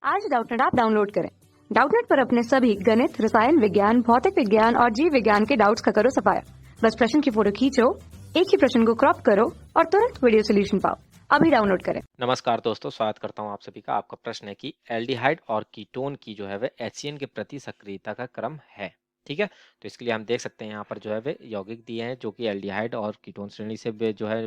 आज Doubtnut app download करें। Doubtnut पर अपने सभी गणित, रसायन विज्ञान, भौतिक विज्ञान और जीव विज्ञान के डाउट्स का करो सफाया। बस प्रश्न की फोटो खींचो, एक ही प्रश्न को क्रॉप करो और तुरंत वीडियो सोल्यूशन पाओ। अभी डाउनलोड करें। नमस्कार दोस्तों, स्वागत करता हूं आप सभी का। आपका प्रश्न है कि एल्डिहाइड और कीटोन की जो है वह HCN के प्रति सक्रियता का क्रम है। ठीक है, तो इसके लिए हम देख सकते हैं यहाँ पर जो है वे यौगिक दिए हैं जो कि एल्डिहाइड और कीटोन श्रेणी से जो है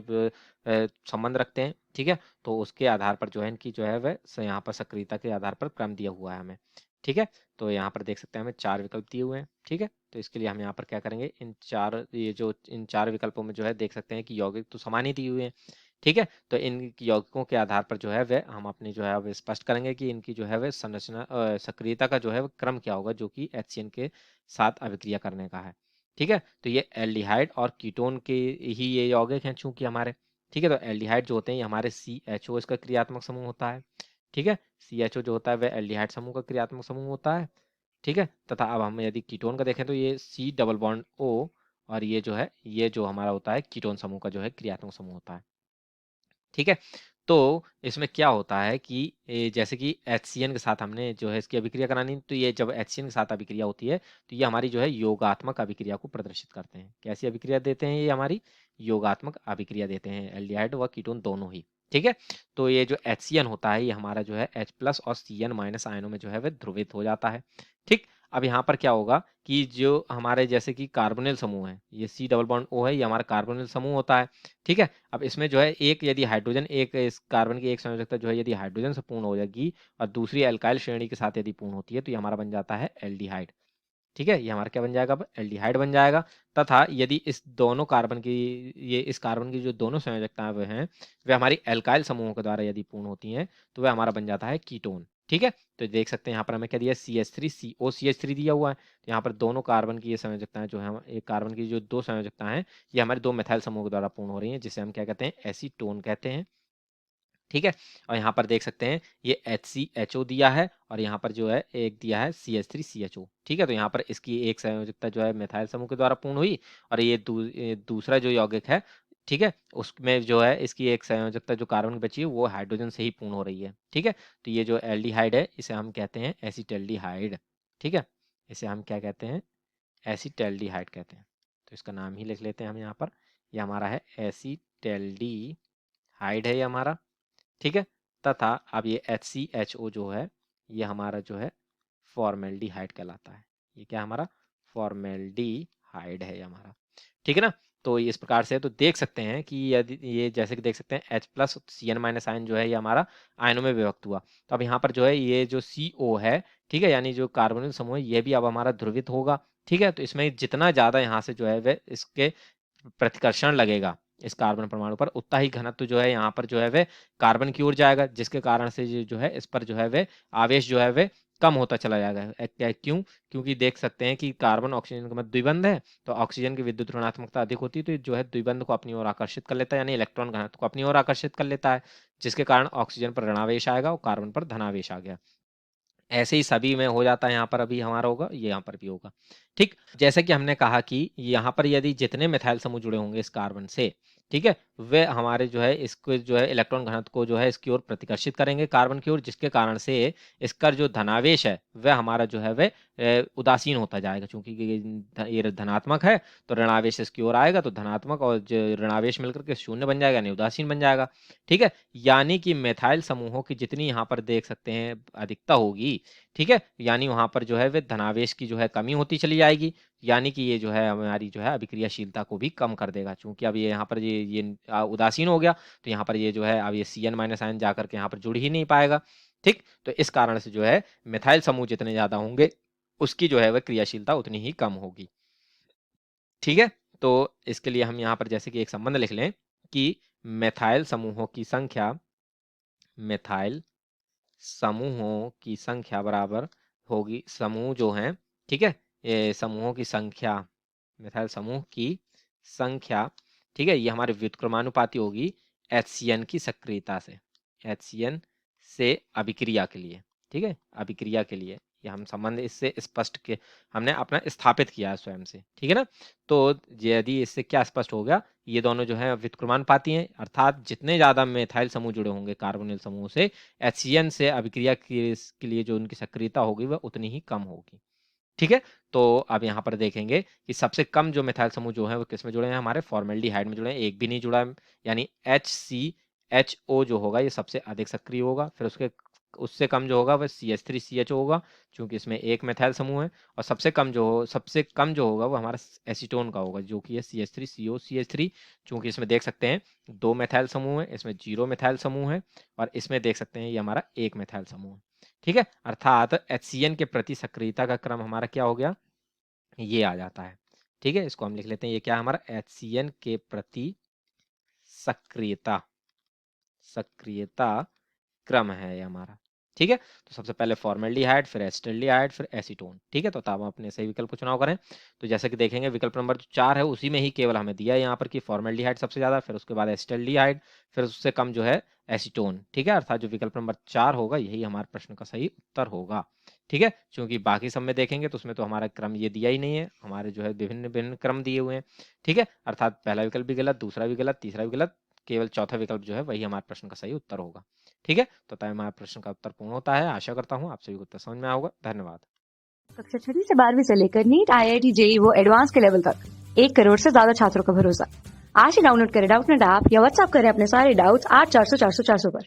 संबंध रखते हैं। ठीक है, तो उसके आधार पर जो है इनकी जो है वह यहाँ पर सक्रियता के आधार पर क्रम दिया हुआ है हमें। ठीक है, तो यहाँ पर देख सकते हैं हमें 4 विकल्प दिए हुए हैं। ठीक है, तो इसके लिए हम यहाँ पर क्या करेंगे, इन चार विकल्पों में जो है देख सकते हैं कि यौगिक तो समान ही दिए हुए हैं। ठीक है, तो इन यौगिकों के आधार पर जो है वह हम अपनी जो है अब स्पष्ट करेंगे कि इनकी जो है वह संरचना सक्रियता का जो है वह क्रम क्या होगा जो कि HCN के साथ अभिक्रिया करने का है। ठीक है, तो ये एल्डिहाइड और कीटोन के ही ये यौगिक हैं चूंकि हमारे। ठीक है, तो एल्डिहाइड जो होते हैं ये हमारे CHO इसका क्रियात्मक समूह होता है। ठीक है, CHO जो होता है वह एल्डिहाइड समूह का क्रियात्मक समूह होता है। ठीक है, तथा अब हम यदि कीटोन का देखें तो ये C डबल बॉन्ड O, और ये जो है ये जो हमारा होता है कीटोन समूह का जो है क्रियात्मक समूह होता है। ठीक है, तो इसमें क्या होता है कि जैसे कि HCN के साथ हमने जो है इसकी अभिक्रिया करानी, तो ये जब HCN के साथ अभिक्रिया होती है तो ये हमारी जो है योगात्मक अभिक्रिया को प्रदर्शित करते हैं। कैसी अभिक्रिया देते हैं? ये हमारी योगात्मक अभिक्रिया देते हैं, एल्डिहाइड व कीटोन दोनों ही। ठीक है, तो ये जो HCN होता है ये हमारा जो है H+ और CN- आयनों में जो है वह ध्रुवित हो जाता है। ठीक, अब यहाँ पर क्या होगा कि जो हमारे जैसे कि कार्बोनिल समूह है, ये C डबल बॉन्ड O है, ये हमारा कार्बोनिल समूह होता है। ठीक है, अब इसमें जो है एक यदि हाइड्रोजन, एक इस कार्बन की एक संयोजकता जो है यदि हाइड्रोजन से पूर्ण हो जाएगी और दूसरी एल्काइल श्रेणी के साथ यदि पूर्ण होती है तो ये हमारा बन जाता है एल्डिहाइड। ठीक है, ये हमारा क्या बन जाएगा? अब एल्डिहाइड बन जाएगा। तथा यदि इस दोनों कार्बन की इस कार्बन की जो दोनों संयोजकताएं वे हैं वे हमारी एल्काइल समूहों के द्वारा यदि पूर्ण होती हैं तो वह हमारा बन जाता है कीटोन। ठीक है, तो देख सकते हैं यहाँ पर हमें क्या दिया, CH3 COCH3 दिया हुआ है। तो यहाँ पर दोनों कार्बन की ये संयोजकताएं जो है, एक कार्बन की जो दो संयोजकताएं हैं ये हमारे दो मेथाइल समूह के द्वारा पूर्ण हो रही हैं, जिसे हम क्या कहते हैं? एसीटोन कहते हैं। ठीक है, और यहाँ पर देख सकते हैं ये HCHO दिया है और यहाँ पर जो है एक दिया है CH3CHO। ठीक है, तो यहाँ पर इसकी एक संयोजकता जो है मेथाइल समूह के द्वारा पूर्ण हुई और ये दूसरा जो यौगिक है, ठीक है, उसमें जो है इसकी एक संयोजकता जो कार्बन बची है वो हाइड्रोजन से ही पूर्ण हो रही है। ठीक है, तो ये जो एल्डिहाइड है इसे हम कहते हैं एसिटल्डिहाइड। ठीक है, इसे हम क्या कहते हैं? एसिटल्डिहाइड कहते हैं। तो इसका नाम ही लिख लेते हैं हम यहाँ पर, ये हमारा है एसिटल्डिहाइड है ये हमारा। ठीक है, तथा अब ये HCHO जो है ये हमारा जो है फॉर्मेल्डिहाइड कहलाता है। ये क्या हमारा? फॉर्मेल्डिहाइड है ये हमारा। ठीक है ना, तो इस प्रकार से तो देख सकते हैं कि यदि ये जैसे कि देख सकते हैं H+ CN- आयन जो है ये हमारा आयनों में विभक्त हुआ। तो अब यहाँ पर जो है ये जो CO है, ठीक है, यानी जो कार्बोनिल समूह है ये भी अब हमारा ध्रुवित होगा। ठीक है, तो इसमें जितना ज्यादा यहाँ से जो है वह इसके प्रतिकर्षण लगेगा इस कार्बन परमाणु पर, उतना ही घनत्व जो है यहाँ पर जो है वह कार्बन की ओर जाएगा, जिसके कारण से ये जो है इस पर जो है वह आवेश जो है वह कम होता चला जाएगा। क्यों? क्योंकि देख सकते हैं कि कार्बन ऑक्सीजन के मध्य द्विबंध है, तो ऑक्सीजन की विद्युत ऋणात्मकता अधिक होती है, तो जो है द्विबंध को अपनी ओर आकर्षित कर लेता है, यानी इलेक्ट्रॉन घनत्व को अपनी ओर आकर्षित कर लेता है, जिसके कारण ऑक्सीजन पर ऋणावेश आएगा और कार्बन पर धनावेश आ गया। ऐसे ही सभी में हो जाता है, यहाँ पर अभी हमारा होगा, ये यहाँ पर भी होगा। ठीक, जैसे कि हमने कहा कि यहाँ पर यदि जितने मिथाइल समूह जुड़े होंगे इस कार्बन से, ठीक है, वे हमारे जो है इसको जो है इलेक्ट्रॉन घनत्व को जो है इसकी ओर प्रतिकर्षित करेंगे कार्बन की ओर, जिसके कारण से इसका जो धनावेश है वह हमारा जो है वह उदासीन होता जाएगा। क्योंकि ये धनात्मक है तो ऋणावेश इसकी ओर आएगा, तो धनात्मक और ऋणावेश मिलकर के शून्य बन जाएगा, यानी उदासीन बन जाएगा। ठीक है, यानी कि मेथाइल समूहों की जितनी यहाँ पर देख सकते हैं अधिकता होगी, ठीक है, यानी वहां पर जो है वे धनावेश की जो है कमी होती चली जाएगी, यानी कि ये जो है हमारी जो है अभिक्रियाशीलता को भी कम कर देगा। क्योंकि अब ये यहाँ पर ये उदासीन हो गया, तो यहाँ पर ये जो है अब ये CN- आयन जाकर के यहाँ पर जुड़ ही नहीं पाएगा। ठीक, तो इस कारण से जो है मिथाइल समूह जितने ज्यादा होंगे उसकी जो है वह क्रियाशीलता उतनी ही कम होगी। ठीक है, तो इसके लिए हम यहाँ पर जैसे कि एक संबंध लिख लें कि मेथाइल समूहों की संख्या, मेथाइल समूहों की संख्या बराबर होगी, समूह जो हैं, ठीक है, ये समूहों की संख्या, मिथाइल समूह की संख्या, ठीक है, ये हमारे व्युत्क्रमानुपाती होगी HCN की सक्रियता से, HCN से अभिक्रिया के लिए। ठीक है, अभिक्रिया के लिए ये हम संबंध इससे स्पष्ट के हमने अपना स्थापित किया है स्वयं से, ठीक है ना। तो यदि इससे क्या स्पष्ट हो गया, ये दोनों जो है व्युत्क्रमानुपाती हैं, अर्थात जितने ज्यादा मेथाइल समूह जुड़े होंगे कार्बोनिल समूह से, HCN से अभिक्रिया के लिए जो उनकी सक्रियता होगी वह उतनी ही कम होगी, ठीक है। तो अब यहाँ पर देखेंगे कि सबसे कम जो मेथाइल समूह जो है वो किस में जुड़े हैं, हमारे फॉर्मेल्डिहाइड में जुड़े हैं, एक भी नहीं जुड़ा है, यानी HCHO जो होगा ये सबसे अधिक सक्रिय होगा। फिर उससे कम जो होगा वह CH3CHO होगा, क्योंकि इसमें एक मेथाइल समूह है। और सबसे कम जो होगा वो हमारा एसीटोन का होगा, जो कि है CH3COCH3, क्योंकि इसमें देख सकते हैं 2 मेथाइल समूह है, इसमें 0 मेथाइल समूह है, और इसमें देख सकते हैं ये हमारा 1 मेथाइल समूह है, ठीक है। अर्थात HCN के प्रति सक्रियता का क्रम हमारा क्या हो गया, ये आ जाता है, ठीक है। इसको हम लिख लेते हैं, ये क्या है हमारा HCN के प्रति सक्रियता क्रम है ये हमारा, ठीक है। तो सबसे पहले फॉर्मेल्डिहाइड, फिर एसिटाल्डिहाइड, फिर एसीटोन, ठीक है। तो तब हम अपने सही विकल्प को चुनाव करें। तो जैसे कि देखेंगे विकल्प नंबर 4 है उसी में ही केवल हमें दिया है यहाँ पर कि फॉर्मेल्डिहाइड सबसे ज्यादा, फिर उसके बाद एसिटाल्डिहाइड, फिर उससे कम जो है एसीटोन, ठीक है। अर्थात जो विकल्प नंबर 4 होगा यही हमारे प्रश्न का सही उत्तर होगा, ठीक है। क्योंकि बाकी सब में देखेंगे तो उसमें तो हमारा क्रम ये दिया ही नहीं है, हमारे जो है विभिन्न विभिन्न क्रम दिए हुए हैं, ठीक है। अर्थात पहला विकल्प भी गलत, दूसरा भी गलत, तीसरा भी गलत, केवल चौथा विकल्प जो है वही हमारे प्रश्न का सही उत्तर होगा, ठीक है। तो तय हमारे प्रश्न का उत्तर पूर्ण होता है। आशा करता हूँ आप सभी को उत्तर समझ में आया होगा। धन्यवाद। कक्षा 6 से 12वीं से लेकर नीट, IIT, JEE वो एडवांस के लेवल तक 1 करोड़ से ज्यादा छात्रों का भरोसा। आज ही डाउनलोड करें डाउटनेट ऐप या व्हाट्सएप करें अपने सारे डाउट्स 8400 400 400 पर।